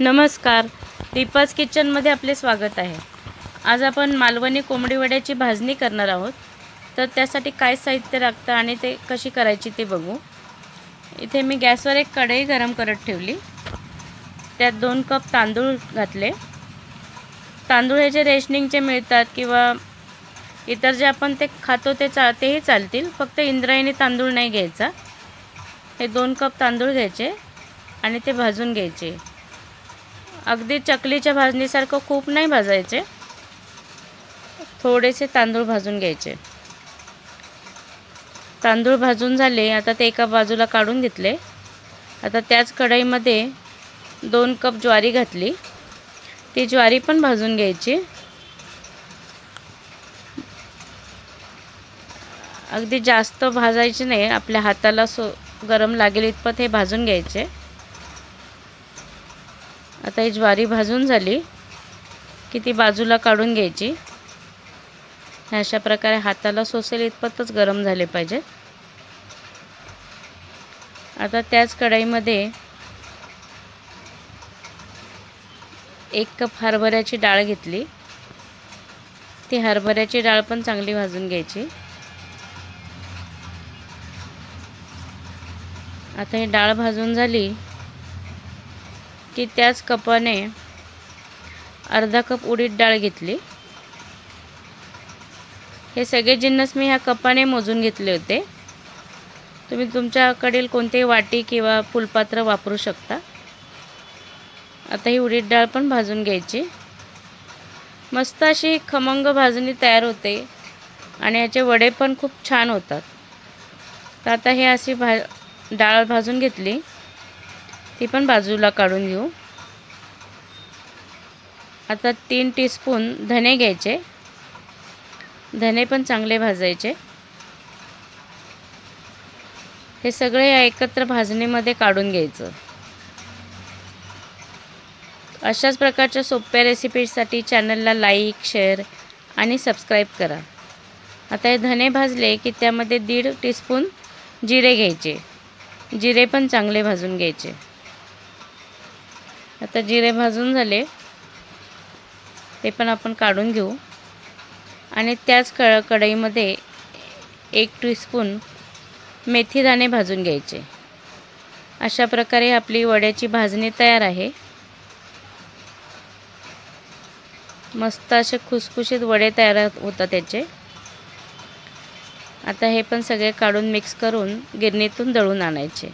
नमस्कार, दीपाज किचनमध्ये आपले स्वागत आहे। आज आपण मालवणी कोंबडी वड्याची भाजणी करणार आहोत। तर त्यासाठी काय साहित्य लागतं आणि ते कशी करायची ते बघू। इथे मी गॅसवर एक कढई गरम करत ठेवली। त्यात 2 कप तांदूळ घातले। तांदूळ हे जे रेशनिंगचे मिळतात किंवा इतर जे आपण ते खातो तेही चालतील, फक्त इंद्रायणी तांदूळ नाही घ्यायचा। हे 2 कप तांदूळ घ्यायचे आणि ते भाजून घ्यायचे। अगदी चकलीच्या भाजणीसारखं खूप नाही भाजायचे, थोडेसे तांदूळ भाजून घ्यायचे। तांदूळ भाजून झाले, आता ते एका बाजूला काढून घेतले। आता त्याच कढईमध्ये 2 कप ज्वारी घातली। ती ज्वारी पण भाजून घ्यायची। अगदी जास्त भाजायची नाही, आपल्या हाताला गरम लागेल इतपत हे भाजून घ्यायचे। आता ही ज्वारी भाजून झाली की ती बाजूला काढून घ्यायची। अशा प्रकारे हाताला सोसेल इतपतच गरम झाले पाहिजे। आता त्याच कढईमध्ये 1 कप हरभऱ्याची डाळ घेतली। ती हरभऱ्याची डाळ पण चांगली भाजून घ्यायची। आता ही डाळ भाजून झाली की त्याच कपाने अर्धा कप उडीद डाळ घेतली। हे सगळे जिन्नस मी ह्या कपाने मोजून घेतले होते। तुम्ही तुमच्याकडील कोणतेही वाटी किंवा फुलपात्र वापरू शकता। आता ही उडीद डाळ पण भाजून घ्यायची। मस्त अशी खमंग भाजणी तयार होते आणि याचे वडे पण खूप छान होतात। तर आता हे अशी डाळ भाजून घेतली, ती पण बाजूला काढून घेऊ। आता 3 टीस्पून धने घ्यायचे। धने पण चांगले भाजायचे। हे सगळे एकत्र भाजणीमध्ये काढून घ्यायचं। अशाच प्रकारच्या सोप्या रेसिपीसाठी चॅनलला लाईक, शेअर आणि सबस्क्राईब करा। आता हे धने भाजले की त्यामध्ये 1.5 टीस्पून जिरे घ्यायचे। जिरे पण चांगले भाजून घ्यायचे। आता जिरे भाजून झाले, ते पण आपण काढून घेऊ आणि त्याच कढईमध्ये 1 टीस्पून मेथी दाणे भाजून घ्यायचे। अशा प्रकारे आपली वड्याची भाजणी तयार आहे। मस्त असे खुसखुशीत वडे तयार होतात त्याचे। आता हे पण सगळे काढून मिक्स करून गिरणीतून दळून आणायचे।